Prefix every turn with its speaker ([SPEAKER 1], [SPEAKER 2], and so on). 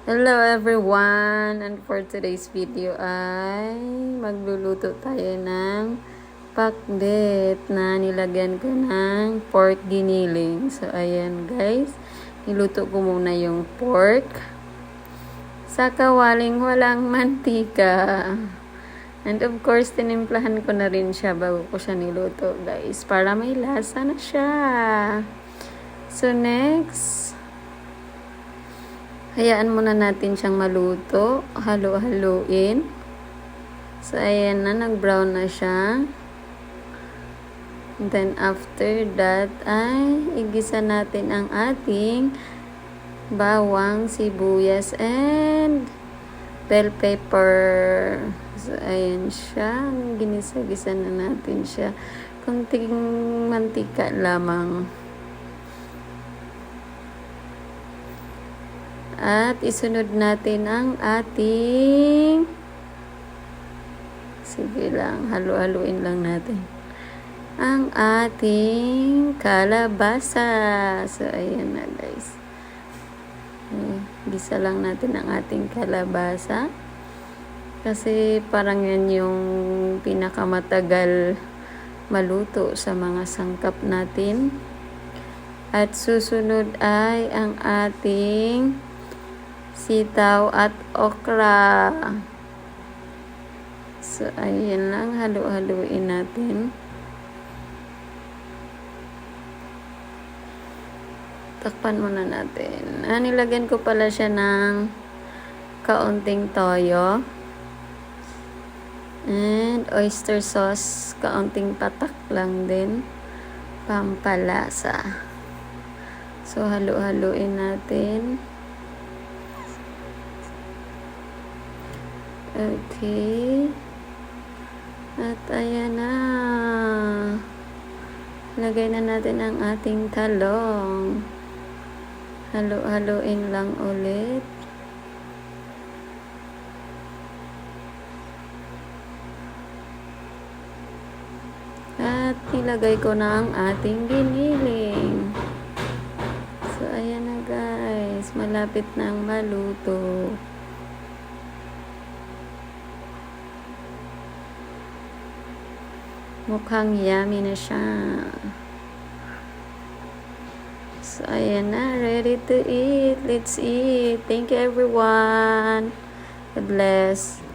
[SPEAKER 1] Hello everyone! And for today's video ay magluluto tayo ng pakbet na nilagyan ko ng pork giniling. So ayan guys, niluto ko muna yung pork sa kawaling walang mantika. And of course, tinimplahan ko na rin siya bago ko siya niluto guys, para may lasa na siya. So next, hayaan muna natin siyang maluto. Halo-haluin. So, ayan na. Nag-brown na siya. And then, after that, ay igisa natin ang ating bawang, sibuyas, and bell pepper. So, ayan siya. Ginisa-gisa na natin siya. Kunting mantika lamang. At isunod natin ang ating, sige lang, halu-haluin lang natin ang ating kalabasa. So ayan na guys, gisa lang natin ang ating kalabasa kasi parang yan yung pinakamatagal maluto sa mga sangkap natin. At susunod ay ang ating sitaw at okra. So, ayan lang. Halu-haluin natin. Takpan muna natin. Nilagyan ko pala siya ng kaunting toyo. And oyster sauce. Kaunting patak lang din. Pampalasa. So, halu-haluin natin. Okay. At ayan na. Lagay na natin ang ating talong. Halu-haluin lang ulit. At nilagay ko na ang ating giniling. So ayan na guys. Malapit nang maluto. Mukhang yummy na siya. So, ayan na. Ready to eat. Let's eat. Thank you everyone. God bless.